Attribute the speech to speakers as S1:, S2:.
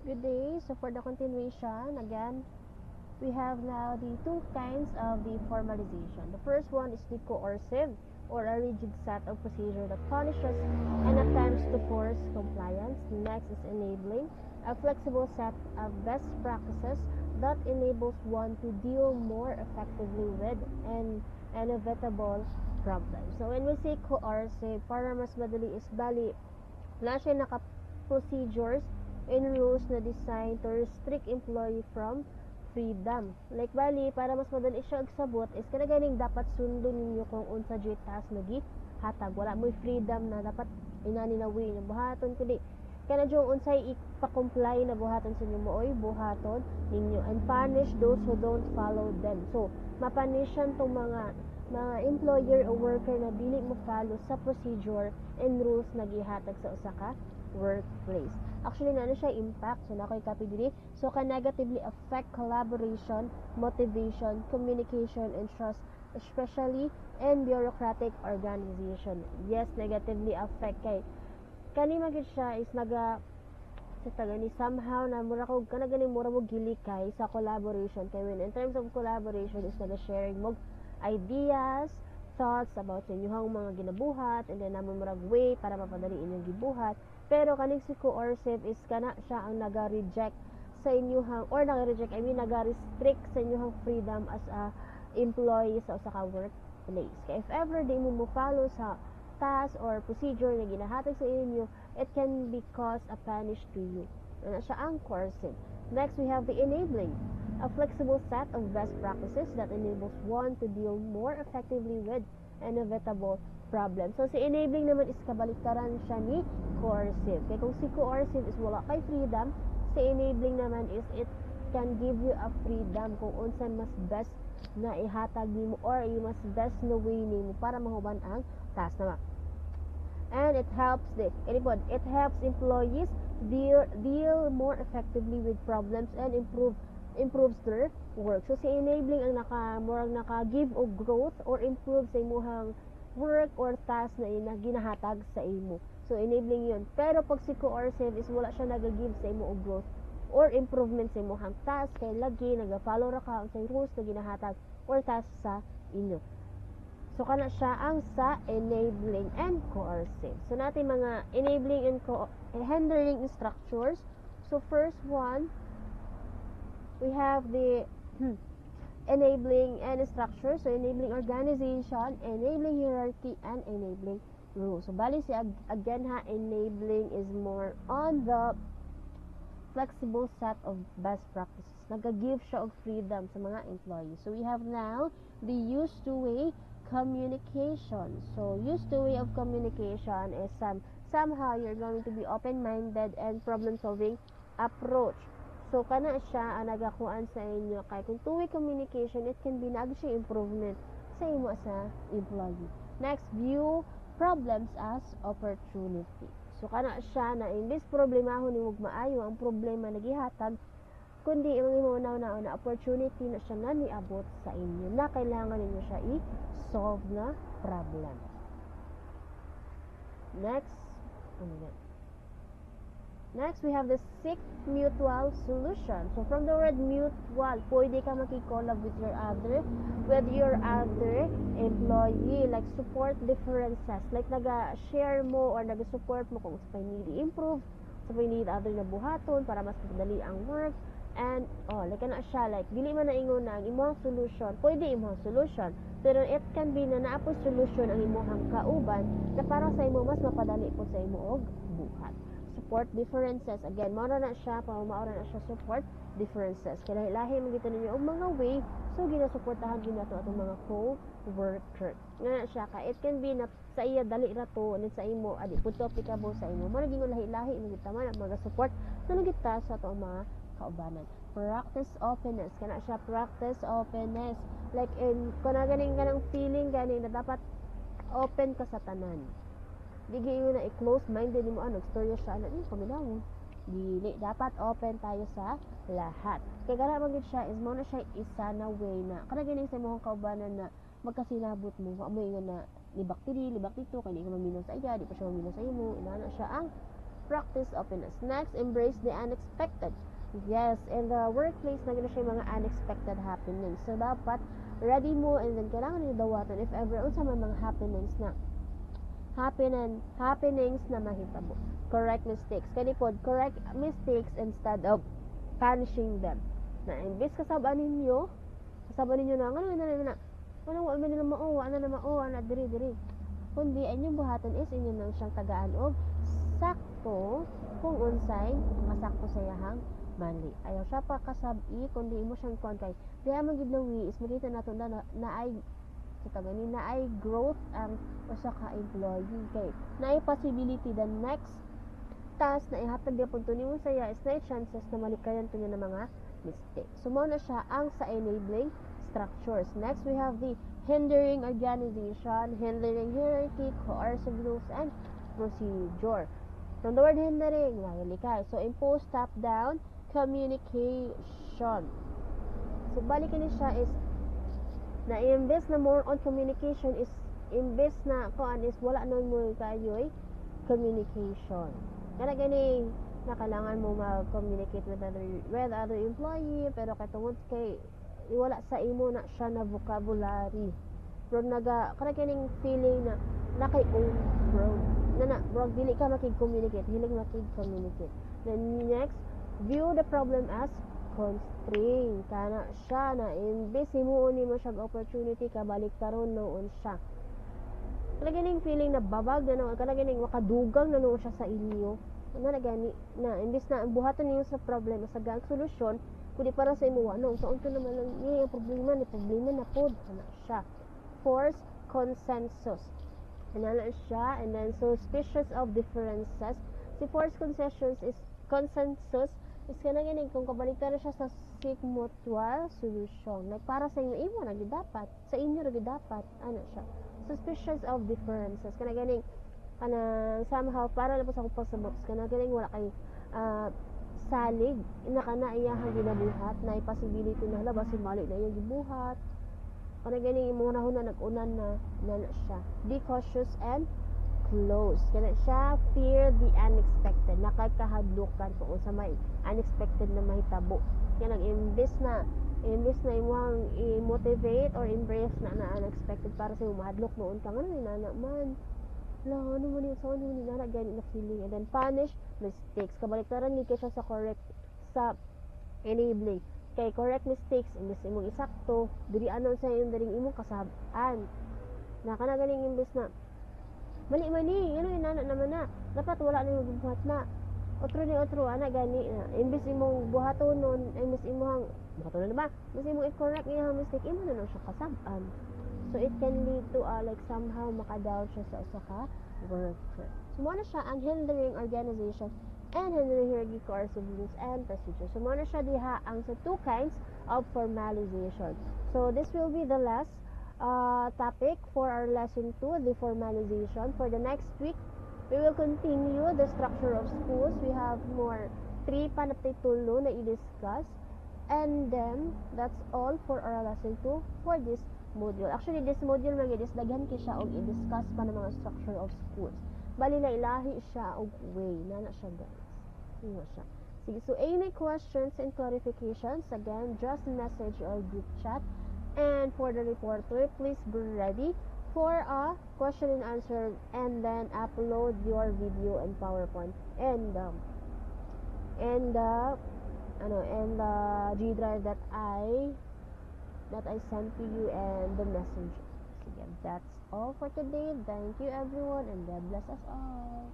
S1: Good day. So for the continuation, again, we have now the two kinds of the formalization. The first one is the coercive, or a rigid set of procedure that punishes and attempts to force compliance. Next is enabling, a flexible set of best practices that enables one to deal more effectively with an inevitable problems. So when we say coercive, para mas madali is bali, wala siya naka-procedures and rules na designed to restrict employee from freedom. Like bali, para mas madali siya agsabot is kada ganing dapat sundo ninyo kung unsa jud task lagi hatag. Wala mo freedom na dapat inani na way na buhaton kundi kana jud unsay ipa-comply na buhaton sa inyo mo oy buhaton ninyo and punish those who don't follow them. So mapanisyan tong mga employer o worker na dili mo follow sa procedure and rules na gihatag sa usa ka workplace. Actually, na siya impact. So, nakoy copy diri. So, can negatively affect collaboration, motivation, communication, and trust, especially in bureaucratic organization. Yes, negatively affect kay kani magid siya is sa tagani somehow na mura ko kana gani mura mo gili kay sa collaboration kay when in terms of collaboration is sharing mo ideas, thoughts about sa inyong mga ginabuhat and then namon murag way para mapadali inyong gibuhat. Pero kaning si coercive is kana siya ang naga-reject sa inyong or naga-reject, I mean naga-restrict sa inyong freedom as a employee sa usa ka workplace. Kaya if ever di mo follow sa task or procedure na ginahatag sa inyo, it can be cause a punish to you. Ano siya ang coercive. Next, we have the enabling, a flexible set of best practices that enables one to deal more effectively with inevitable problems. So, si enabling naman is kabaliktaran siya ni coercive. Kaya kung si coercive is wala kay freedom, si enabling naman is it can give you a freedom kung unsa mas best na ihatag nimo or mas best na way nimo para mahuban ang task naman. And it helps employees deal more effectively with problems and improves their work. So si enabling ang naka-give og growth or improve sa imong work or task na ginahatag sa imo. So enabling yun. Pero pag si coercive is wala siya nag-give sa imo og growth or improvement sa imong task kay lagi naga-follow ra ka sa rules na ginahatag or task sa inyo. So, kana siya ang sa enabling and coercive. So, natin mga enabling and hindering structures. So, first one, we have the enabling and structure. So, enabling organization, enabling hierarchy, and enabling rules. So, bali si again ha, enabling is more on the flexible set of best practices. Nag-give siya of freedom sa mga employees. So, we have now the used to way communication. So, used to way of communication is somehow you're going to be open-minded and problem-solving approach. So, kana siya ang nagakuan sa inyo kay kung two-way communication, it can be siya improvement sa imo sa employee. Next, view problems as opportunity. So, kana siya na imbis problemahon nimo maayo ang problema na gihatag, kundi imo na opportunity na siya na niabot sa inyo na kailangan ninyo siya solve na problem. Next, we have the seek mutual solution. So, from the word mutual, pwede ka makikollab with your other employee, like support differences. Like, naga-share mo or naga-support mo kung sa need i-improve, sa need other na buhaton para mas madali ang work. And, like na siya, like, dili man na ingon na ang imong solution, pwede imong solution, pero it can be na naapos solution ang imong kauban na para sa imo mas mapadali po sa imo og buhat. Support differences, again, maura na siya support differences. Kaya lahi man gito ninyo og mga way, so ginasuportahan gyud nato atong mga co-worker. Nga siya ka, it can be na sa iya dali ra to, ni sa imo adi pud applicable sa imo. Mao gingon lahi-lahi man gid man ang mga support sa nagita sa atong mga kaubanan. Practice openness, kana siya practice openness, like in kana ganing kanang feeling gani na dapat open ka sa tanan, dili yun na i-close minded nimo nagstorya siya na pamilawon, dili, dapat open tayo sa lahat. Kaya gara magid siya is mo na siya isa na way na kana ganing sa imong kaubanan na magkasilabot mo wa mo ingon na libak dito kay di ka mamino sa iya, di pa siya mamino sa imo, inana siya ang practice openness. Next, embrace the unexpected. Yes, in the workplace, naging siya mga unexpected happenings. So, dapat ready mo and then kailangan nyo dawatan if ever unsa man mga happenings na mahitabo. Correct mistakes. Kanipod, correct mistakes instead of punishing them. Na imbis kasaban ninyo na diri. Kundi inyong buhatan is inyo nang siyang tagaan og sakto kung unsay masakto sa yahang mali. Ayaw siya pa kasabi kundi imo siyang kon kay diha man gid nawi is makita nato na ay growth ang usa ka employee kay naay possibility the next task na ihatag gyapon to nimo saya is na chances na malikayan to niya ng mga mistake. So mao na siya ang sa enabling structures. Next we have the hindering organization, hindering hierarchy, coercive rules and procedure. From the word hindering, nahilikay. So impose top-down communication. So balikan ni siya is na imbes na more on communication is imbes na kuan is wala nun mo kayoy communication. Kana gani na kailangan mo mag-communicate with other employee pero katungod kay wala sa imo na siya na vocabulary. Pero kana ganing feeling na nakay own bro dili ka makig-communicate, hilig makig-communicate. Then next, view the problem as constraint. Kana siya na imbes himuon nimo siya opportunity ka baliktaron noon siya. Kana ganing feeling na babag na noon, kana ganing makadugang na noon siya sa inyo. Na gani na imbes na buhaton niyo sa problem sa gang solusyon kundi para sa imo ano so unto naman lang yung problema na pod ana siya. Force consensus. Ana siya and then suspicious of differences. Si force consensus is kana ganing kung kabaliktaran siya sa seek mutual solution. Like para sa imo na dapat, sa inyo ra dapat ana siya. Suspicious of differences. Kana ganing somehow para na po sa pagsabot kana ganing wala kay salig ina kana iyahang ginabuhat na possibility na hala basin mali na iyang gibuhat kana ganing imong nahon na nag-unan na siya. Be cautious and close. Kana siya fear the unexpected. Nakakahadlokan kung sa may unexpected na mahitabo. Kaya imbes na imong i-motivate or embrace na unexpected para sa mahadlok noon ka nga na man. Ano man yung sound mo na gani na feeling and then punish mistakes. Kabaliktaran ni siya sa enabling. Kay correct mistakes imbes imong isakto, diri anon sa imong kasab-an. Na kana ganing imbes na mali ano inana naman na dapat wala na yung buhat na otro ana gani na imbes imong buhaton nun imbes imong buhaton na ba imbes imong i-correct iyang mistake imo na siya kasab-an. So it can lead to like somehow makadown siya sa usa ka worker. So mo na siya ang hindering organization and hindering hierarchy, coercive rules and procedures. So mo na siya diha ang sa two kinds of formalization. So this will be the last topic for our lesson 2, the formalization. For the next week, we will continue the structure of schools. We have more 3 pa na tulo na i-discuss. And then, that's all for our lesson 2 for this module. Actually, this module is daghan ki siya og i-discuss pa ng mga structure of schools. Bali na ilahi siya og way na siya guys. Ino siya. Sige, so any questions and clarifications, again, just message or group chat. And for the reporter, please be ready for a question and answer and then upload your video and PowerPoint and the G drive that I sent to you and the messenger. So again, that's all for today. Thank you everyone and God bless us all.